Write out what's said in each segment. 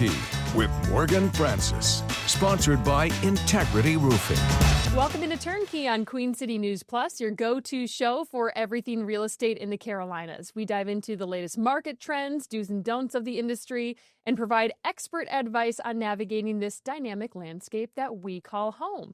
Turnkey with Morgan Francis, sponsored by Integrity Roofing. Welcome into Turnkey on Queen City News Plus, your go-to show for everything real estate in the Carolinas. We dive into the latest market trends, do's and don'ts of the industry, and provide expert advice on navigating this dynamic landscape that we call home.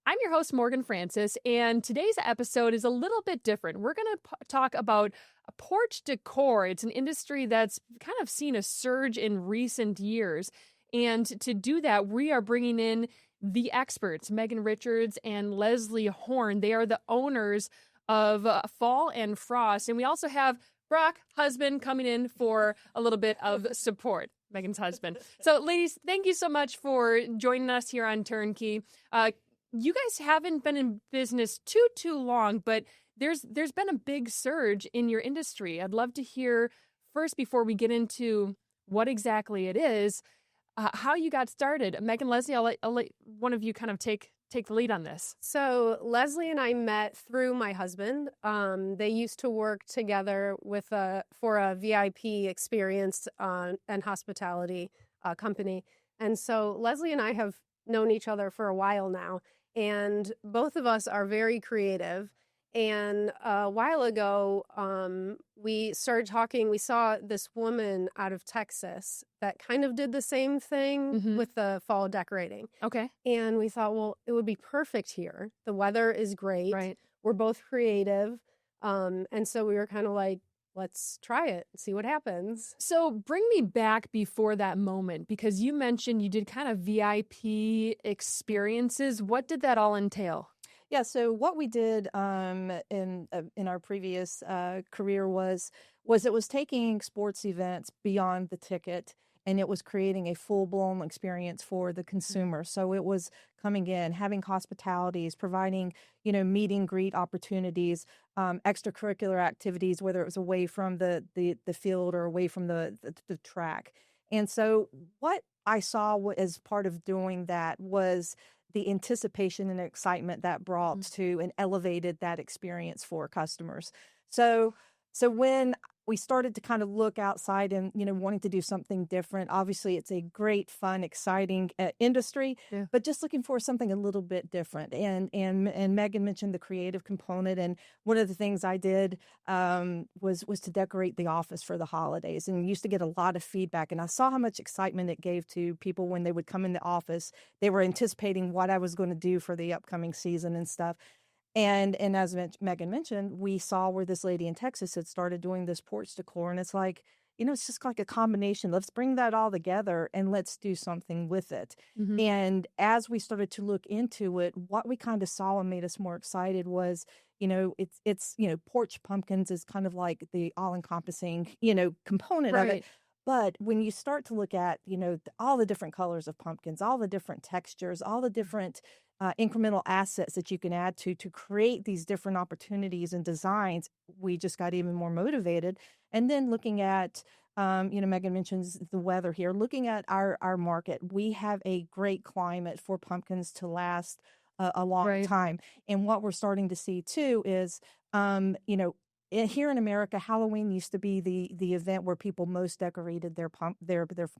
I'm your host, Morgan Francis, and today's episode is a little bit different. We're going to talk about porch decor. It's an industry that's kind of seen a surge in recent years. And to do that, we are bringing in the experts, Megan Richards and Leslie Horn. They are the owners of Fall and Frost. And we also have Brock, husband, coming in for a little bit of support, Megan's husband. So, ladies, thank you so much for joining us here on Turnkey. You guys haven't been in business too long, but there's been a big surge in your industry. I'd love to hear first, before we get into what exactly it is, how you got started. Megan, Leslie, I'll let one of you kind of take the lead on this. So Leslie and I met through my husband. They used to work together for a VIP experience and hospitality company. And so Leslie and I have known each other for a while now. And both of us are very creative. And a while ago, we started talking. We saw this woman out of Texas that kind of did the same thing with the fall decorating. Okay. And we thought, well, it would be perfect here. The weather is great. Right. We're both creative. And so we were kind of like, let's try it and see what happens. So bring me back before that moment, because you mentioned you did kind of VIP experiences. What did that all entail? Yeah, so what we did in our previous career was it was taking sports events beyond the ticket, and it was creating a full-blown experience for the consumer. So it was coming in, having hospitalities, providing, meet and greet opportunities, extracurricular activities, whether it was away from the field or away from the track. And so what I saw as part of doing that was the anticipation and excitement that brought to and elevated that experience for customers. So when we started to kind of look outside and, wanting to do something different, obviously it's a great, fun, exciting industry, but just looking for something a little bit different. And Megan mentioned the creative component. And one of the things I did was to decorate the office for the holidays, and used to get a lot of feedback. And I saw how much excitement it gave to people when they would come in the office. They were anticipating what I was going to do for the upcoming season and stuff. And as Megan mentioned, we saw where this lady in Texas had started doing this porch decor. And it's like, it's just like a combination. Let's bring that all together and let's do something with it. And as we started to look into it, what we kind of saw and made us more excited was, it's porch pumpkins is kind of like the all-encompassing, component of it. But when you start to look at, all the different colors of pumpkins, all the different textures, all the different incremental assets that you can add to create these different opportunities and designs, we just got even more motivated. And then looking at, Megan mentions the weather here, looking at our market, we have a great climate for pumpkins to last a long time. And what we're starting to see too is, here in America, Halloween used to be the event where people most decorated their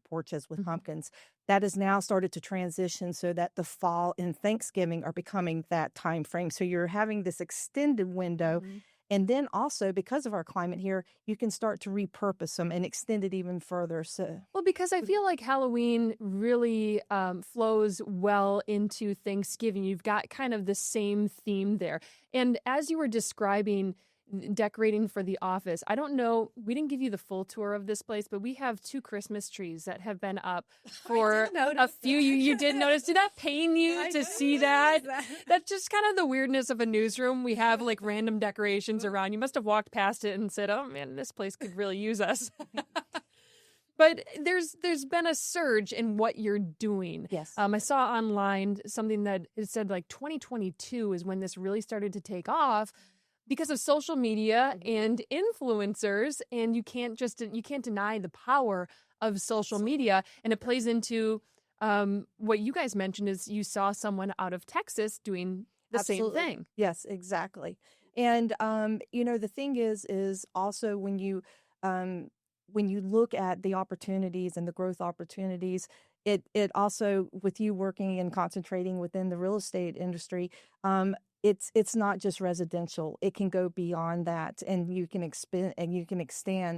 porches with pumpkins. That has now started to transition so that the fall and Thanksgiving are becoming that time frame. So you're having this extended window. And then also, because of our climate here, you can start to repurpose them and extend it even further. Well, because I feel like Halloween really flows well into Thanksgiving. You've got kind of the same theme there. And as you were describing decorating for the office, I don't know, we didn't give you the full tour of this place, but we have 2 Christmas trees that have been up for a few. You did notice. Did that pain you to see that? That's just kind of the weirdness of a newsroom. We have like random decorations around. You must have walked past it and said, oh man, this place could really use us. But there's been a surge in what you're doing. Yes. I saw online something that it said like 2022 is when this really started to take off, because of social media and influencers, and you can't deny the power of social media. And it plays into what you guys mentioned is you saw someone out of Texas doing the same thing. Yes, exactly. And the thing is also when you when you look at the opportunities and the growth opportunities, it also, with you working and concentrating within the real estate industry, it's not just residential. It can go beyond that, and you can extend,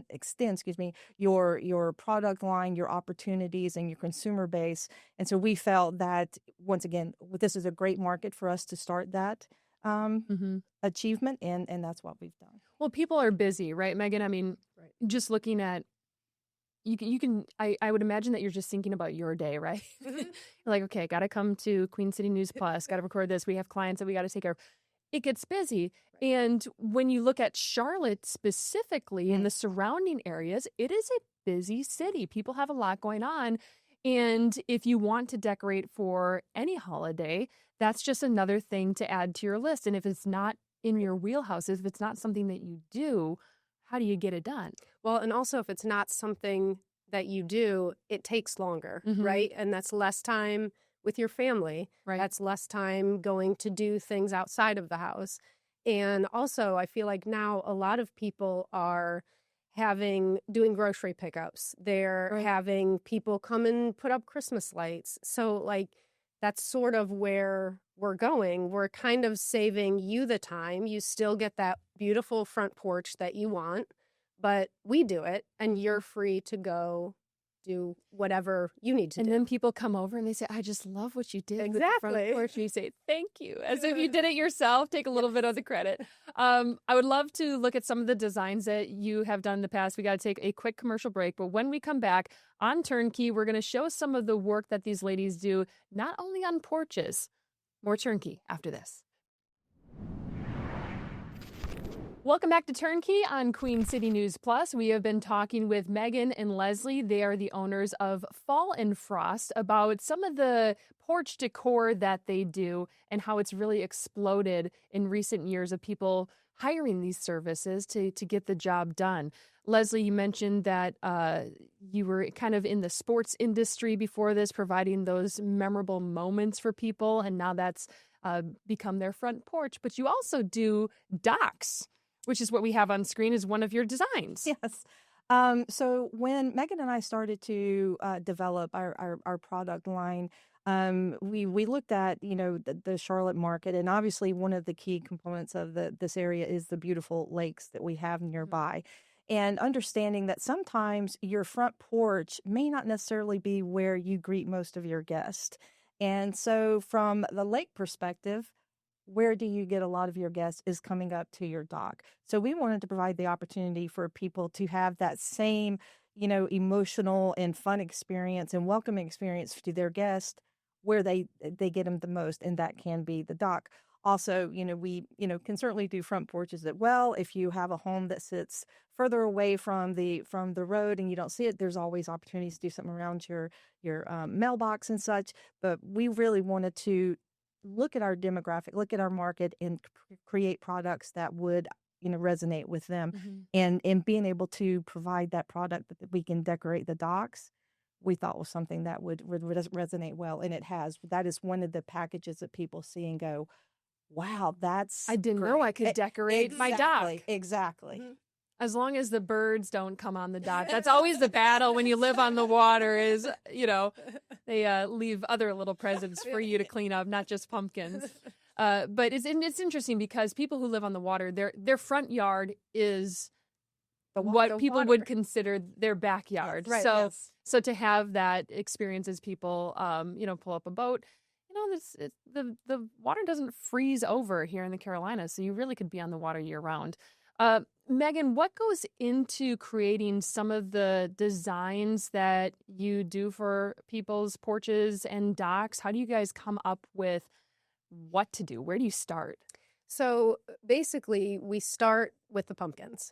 excuse me, your product line, your opportunities, and your consumer base. And so we felt that, once again, this is a great market for us to start that achievement, and that's what we've done. Well, people are busy, right, Megan? I mean, just looking at, I would imagine that you're just thinking about your day, right? You're like, okay, got to come to Queen City News Plus, got to record this. We have clients that we got to take care of. It gets busy. And when you look at Charlotte specifically and the surrounding areas, it is a busy city. People have a lot going on. And if you want to decorate for any holiday, that's just another thing to add to your list. And if it's not in your wheelhouse, if it's not something that you do, how do you get it done? Well, and also if it's not something that you do, it takes longer, right? And that's less time with your family. Right. That's less time going to do things outside of the house. And also, I feel like now a lot of people are doing grocery pickups. They're having people come and put up Christmas lights. So like, that's sort of where we're going. We're kind of saving you the time. You still get that beautiful front porch that you want, but we do it, and you're free to go do whatever you need to do. And then people come over and they say, I just love what you did with the front Exactly. porch. And you say, thank you, as if you did it yourself. Take a little bit of the credit. I would love to look at some of the designs that you have done in the past. We got to take a quick commercial break, but when we come back on Turnkey, we're going to show some of the work that these ladies do, not only on porches. More Turnkey after this. Welcome back to Turnkey on Queen City News Plus. We have been talking with Megan and Leslie. They are the owners of Fall and Frost, about some of the porch decor that they do and how it's really exploded in recent years of people hiring these services to get the job done. Leslie, you mentioned that you were kind of in the sports industry before this, providing those memorable moments for people, and now that's become their front porch. But you also do docks, which is what we have on screen as one of your designs. Yes. So when Megan and I started to develop our product line, we looked at, the Charlotte market, and obviously one of the key components of this area is the beautiful lakes that we have nearby. And understanding that sometimes your front porch may not necessarily be where you greet most of your guests. And so from the lake perspective, where do you get a lot of your guests is coming up to your dock. So we wanted to provide the opportunity for people to have that same, emotional and fun experience and welcoming experience to their guests where they get them the most, and that can be the dock. Also, we, can certainly do front porches as well. If you have a home that sits further away from the road and you don't see it, there's always opportunities to do something around your mailbox and such. But we really wanted to look at our demographic, look at our market, and create products that would, resonate with them. And being able to provide that product that we can decorate the docks, we thought was something that would resonate well. And it has. That is one of the packages that people see and go, wow, I didn't know I could decorate my dock. Exactly. As long as the birds don't come on the dock. That's always the battle when you live on the water is, they leave other little presents for you to clean up, not just pumpkins. But it's interesting because people who live on the water, their front yard is what people would consider their backyard. Right, so, yes. so to have that experience as people, pull up a boat, the water doesn't freeze over here in the Carolinas, so you really could be on the water year round. Megan, what goes into creating some of the designs that you do for people's porches and docks? How do you guys come up with what to do? Where do you start? So basically, we start with the pumpkins.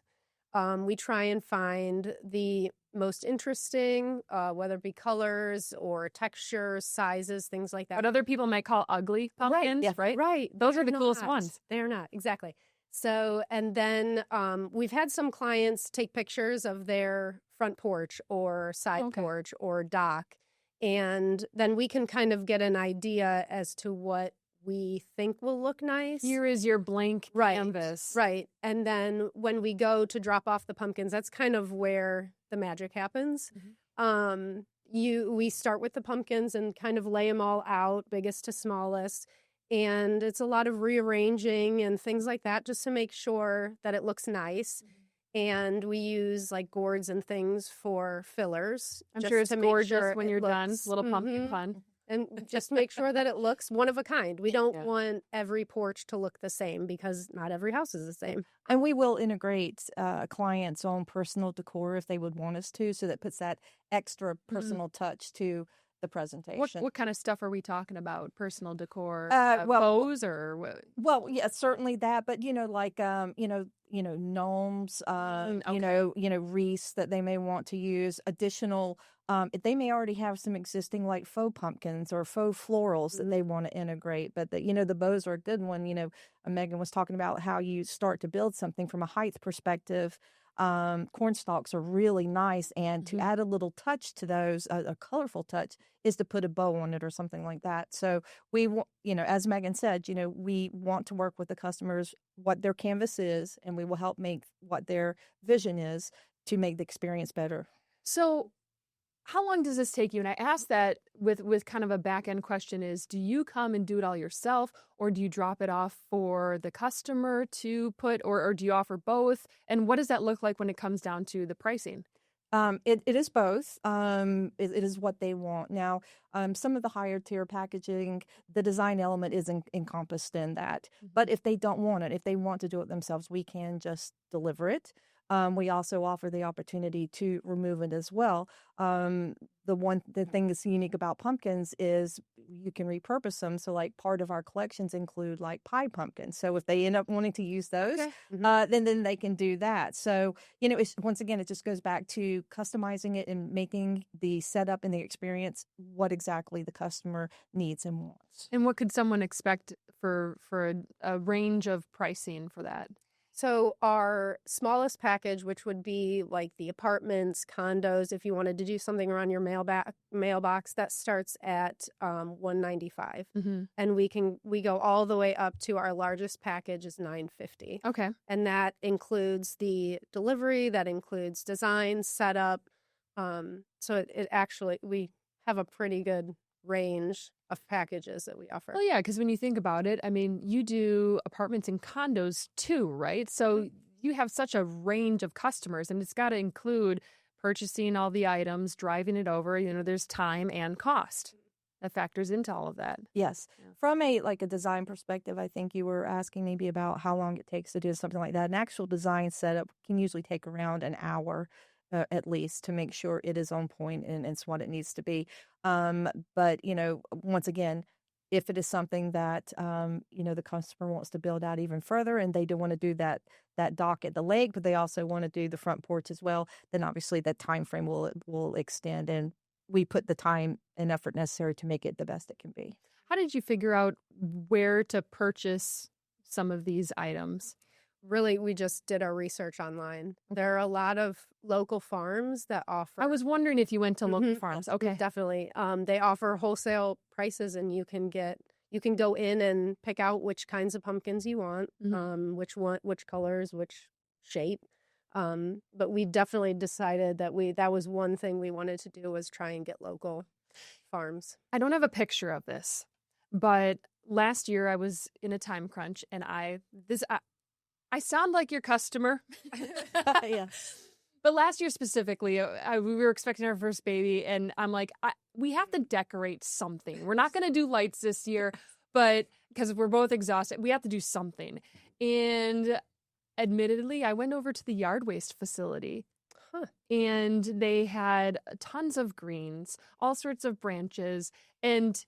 We try and find the most interesting, whether it be colors or textures, sizes, things like that. What other people might call ugly pumpkins, right? Right. Those are the coolest ones. They're not, exactly. So, and then we've had some clients take pictures of their front porch or side porch or dock, and then we can kind of get an idea as to what we think will look nice. Here is your blank canvas. Right. And then when we go to drop off the pumpkins, that's kind of where the magic happens. We start with the pumpkins and kind of lay them all out, biggest to smallest. And it's a lot of rearranging and things like that just to make sure that it looks nice. And we use like gourds and things for fillers. I'm just sure it's to make gorgeous sure when it you're done. looks- Little pumpkin pun. And just make sure that it looks one of a kind. We don't Yeah. want every porch to look the same because not every house is the same. And we will integrate clients' own personal decor if they would want us to, so that puts that extra personal touch to the presentation. What kind of stuff are we talking about? Personal decor, well- bows, or what? Well, yeah, certainly that, but like gnomes, okay. wreaths that they may want to use, additional. They may already have some existing like faux pumpkins or faux florals that they want to integrate, but the bows are a good one. Megan was talking about how you start to build something from a height perspective. Corn stalks are really nice, and to add a little touch to those, a colorful touch, is to put a bow on it or something like that. So we, as Megan said, we want to work with the customers what their canvas is, and we will help make what their vision is to make the experience better. So how long does this take you? And I ask that with kind of a back end question is, do you come and do it all yourself, or do you drop it off for the customer to put, or do you offer both? And what does that look like when it comes down to the pricing? It is both. It is what they want. Now, some of the higher tier packaging, the design element is encompassed in that. But if they don't want it, if they want to do it themselves, we can just deliver it. We also offer the opportunity to remove it as well. The thing that's unique about pumpkins is you can repurpose them. So like part of our collections include like pie pumpkins. So if they end up wanting to use those, then they can do that. So, once again, it just goes back to customizing it and making the setup and the experience what exactly the customer needs and wants. And what could someone expect for a range of pricing for that? So our smallest package, which would be like the apartments, condos, if you wanted to do something around your mailbox, that starts at $195, and we go all the way up to our largest package is $950. Okay, and that includes the delivery, that includes design, setup. So it actually we have a pretty good range of packages that we offer. Well, yeah, because when you think about it, I mean, you do apartments and condos too, right? So you have such a range of customers, and it's got to include purchasing all the items, driving it over. There's time and cost that factors into all of that. Yes. Yeah. From a design perspective, I think you were asking maybe about how long it takes to do something like that. An actual design setup can usually take around an hour. At least to make sure it is on point and it's what it needs to be. But, once again, if it is something that, the customer wants to build out even further and they do want to do that dock at the lake, but they also want to do the front porch as well, then obviously that time frame will extend, and we put the time and effort necessary to make it the best it can be. How did you figure out where to purchase some of these items? Really, we just did our research online. There are a lot of local farms that offer. I was wondering if you went to local farms. Okay, definitely. They offer wholesale prices, and you can go in and pick out which kinds of pumpkins you want, which colors, which shape. But we definitely decided that was one thing we wanted to do, was try and get local farms. I don't have a picture of this, but last year I was in a time crunch, and I sound like your customer. Yeah. But last year specifically, we were expecting our first baby, and I'm like, we have to decorate something. We're not going to do lights this year, but because we're both exhausted, we have to do something. And admittedly, I went over to the yard waste facility, and they had tons of greens, all sorts of branches, and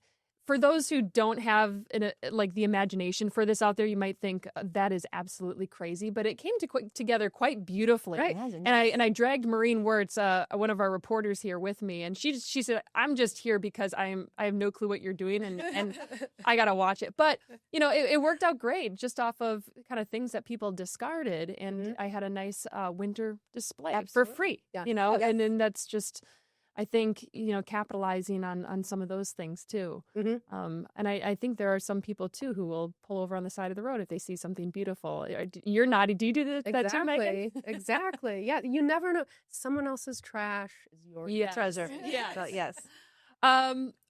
for those who don't have the imagination for this out there, you might think that is absolutely crazy, but it came together quite beautifully. Right. And I dragged Maureen Wirtz, one of our reporters, here with me, and she said, "I'm just here because I have no clue what you're doing, and I gotta watch it." But it worked out great, just off of kind of things that people discarded, and I had a nice winter display for free. Yeah. And then that's just. I think, capitalizing on some of those things too. And I think there are some people too who will pull over on the side of the road if they see something beautiful. You're naughty. Do you do that too, Megan? Exactly. Yeah. You never know. Someone else's trash is your treasure. Yes. So, yes.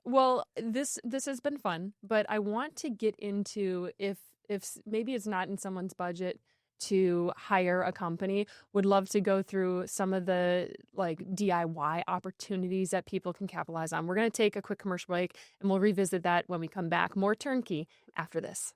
Well, this has been fun, but I want to get into if maybe it's not in someone's budget to hire a company, would love to go through some of the like DIY opportunities that people can capitalize on. We're going to take a quick commercial break and we'll revisit that when we come back. More Turnkey after this.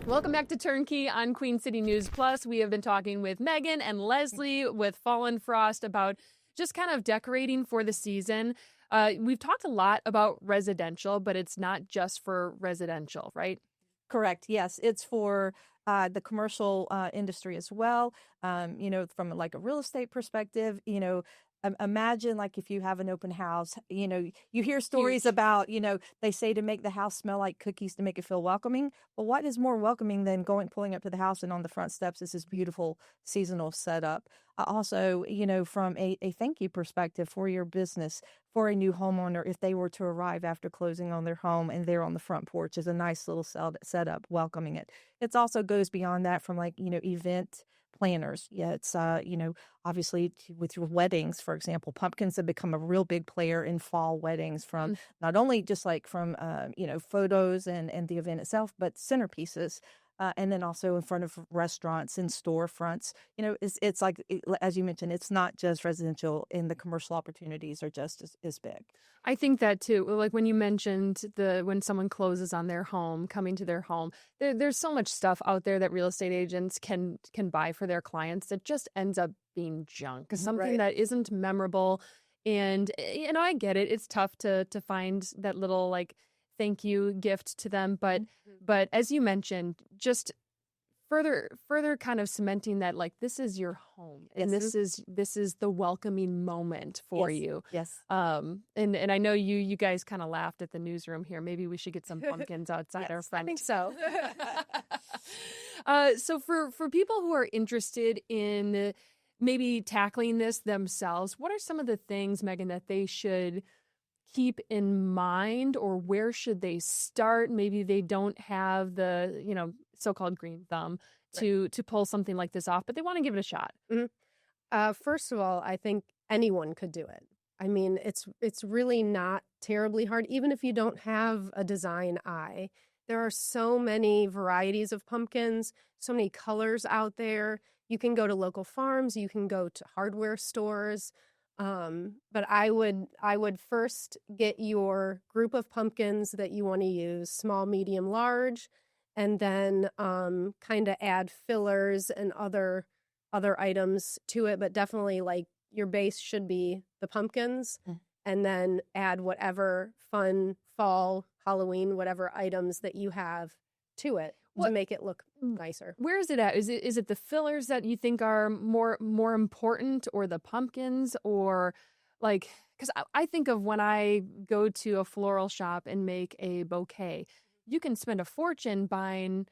Welcome back to Turnkey on Queen City News Plus. We have been talking with Megan and Leslie with Fallen Frost about just kind of decorating for the season. We've talked a lot about residential, but it's not just for residential, right? Correct. Yes, it's for the commercial industry as well. From like a real estate perspective, imagine like if you have an open house, you hear stories about, they say to make the house smell like cookies to make it feel welcoming. But what is more welcoming than pulling up to the house and on the front steps is this beautiful seasonal setup. Also, from a thank you perspective for your business, for a new homeowner, if they were to arrive after closing on their home and they're on the front porch is a nice little setup welcoming it. It also goes beyond that from event planners. Yeah, it's, obviously with your weddings, for example, pumpkins have become a real big player in fall weddings from not only just from photos and the event itself, but centerpieces. And then also in front of restaurants and storefronts, it's like, as you mentioned, it's not just residential, and the commercial opportunities are just as big. I think that too. Like when you mentioned when someone closes on their home, coming to their home, there's so much stuff out there that real estate agents can buy for their clients that just ends up being junk, something that isn't memorable. And I get it. It's tough to find that little thank you gift to them, but as you mentioned, just further kind of cementing that this is your home and this is the welcoming moment for you. Yes. And I know you guys kind of laughed at the newsroom here. Maybe we should get some pumpkins outside our front. I think so. So for people who are interested in maybe tackling this themselves, what are some of the things, Megan, that they should keep in mind, or where should they start? Maybe they don't have the so-called green thumb to pull something like this off, but they want to give it a shot. First of all, I think anyone could do it. I mean, it's really not terribly hard, even if you don't have a design eye. There are so many varieties of pumpkins, so many colors out there. You can go to local farms, you can go to hardware stores. But I would first get your group of pumpkins that you want to use, small, medium, large, and then kind of add fillers and other items to it. But definitely your base should be the pumpkins, and then add whatever fun fall, Halloween, whatever items that you have to it to make it look nicer. Where is it at? Is it the fillers that you think are more important, or the pumpkins, or because I think of when I go to a floral shop and make a bouquet, you can spend a fortune buying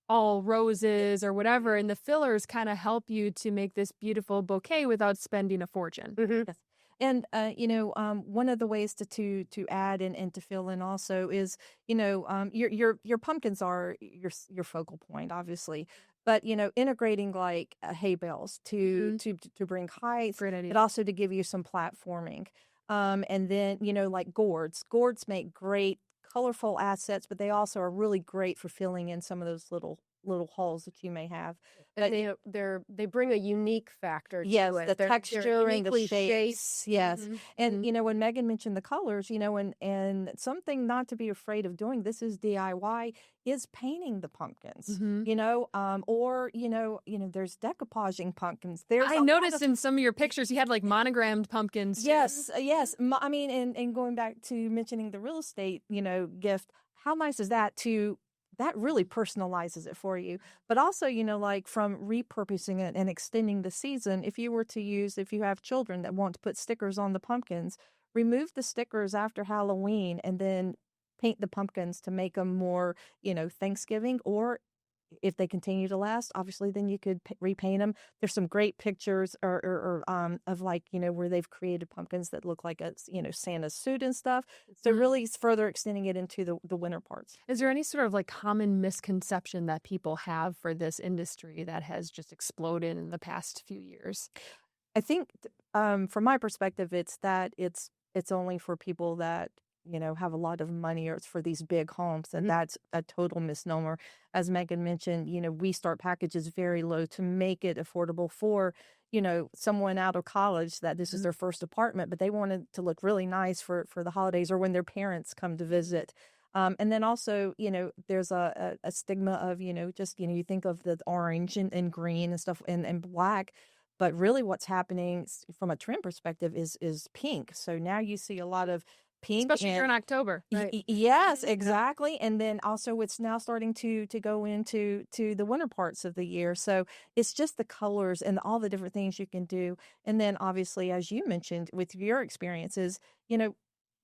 all roses or whatever, and the fillers kind of help you to make this beautiful bouquet without spending a fortune. Yes. And one of the ways to add and to fill in also is your pumpkins are your focal point, obviously, but integrating hay bales to bring height, but also to give you some platforming, and then gourds make great colorful assets, but they also are really great for filling in some of those little holes that you may have. But they bring a unique factor to it. Yes, the They're texture and the shaped. shapes. Yes. And when Megan mentioned the colors, and something not to be afraid of doing, this is DIY, is painting the pumpkins. Or there's decoupaging pumpkins. I noticed in some of your pictures you had monogrammed pumpkins. Yes. I mean, and going back to mentioning the real estate, gift, how nice is that that really personalizes it for you. But also, from repurposing it and extending the season, if you have children that want to put stickers on the pumpkins, remove the stickers after Halloween and then paint the pumpkins to make them more, Thanksgiving, or if they continue to last, obviously, then you could repaint them. There's some great pictures of like, where they've created pumpkins that look like a, Santa's suit and stuff. So really it's further extending it into the winter parts. Is there any sort of like common misconception that people have for this industry that has just exploded in the past few years? I think from my perspective, it's that it's only for people that, have a lot of money, or it's for these big homes. And that's a total misnomer. As Megan mentioned, we start packages very low to make it affordable for, someone out of college that this is their first apartment, but they want it to look really nice for the holidays or when their parents come to visit. And then also, there's a stigma of, just, you think of the orange and green and stuff and black. But really what's happening from a trend perspective is pink. So now you see a lot of pink. Especially during October. Right? Yes, exactly. And then also it's now starting to go into the winter parts of the year. So it's just the colors and all the different things you can do. And then obviously, as you mentioned with your experiences,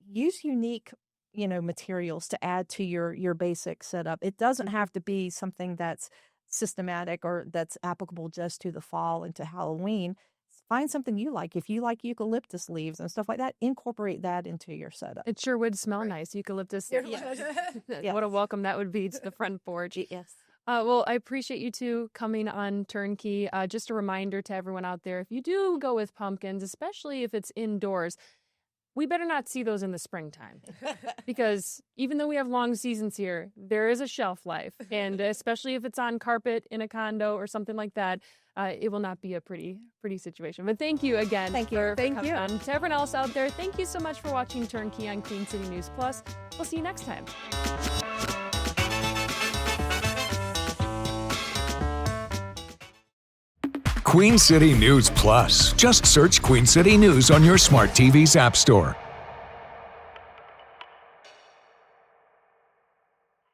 use unique materials to add to your basic setup. It doesn't have to be something that's systematic or that's applicable just to the fall and to Halloween. Find something you like. If you like eucalyptus leaves and stuff like that, incorporate that into your setup. It sure would smell nice, eucalyptus. Yes. What a welcome that would be to the front porch. Yes. Well, I appreciate you two coming on Turnkey. Just a reminder to everyone out there, if you do go with pumpkins, especially if it's indoors, we better not see those in the springtime because even though we have long seasons here, there is a shelf life. And especially if it's on carpet in a condo or something like that, it will not be a pretty situation. But thank you again. Thank you. For coming on. To everyone else out there, thank you so much for watching Turnkey on Queen City News Plus. We'll see you next time. Queen City News Plus. Just search Queen City News on your smart TV's app store.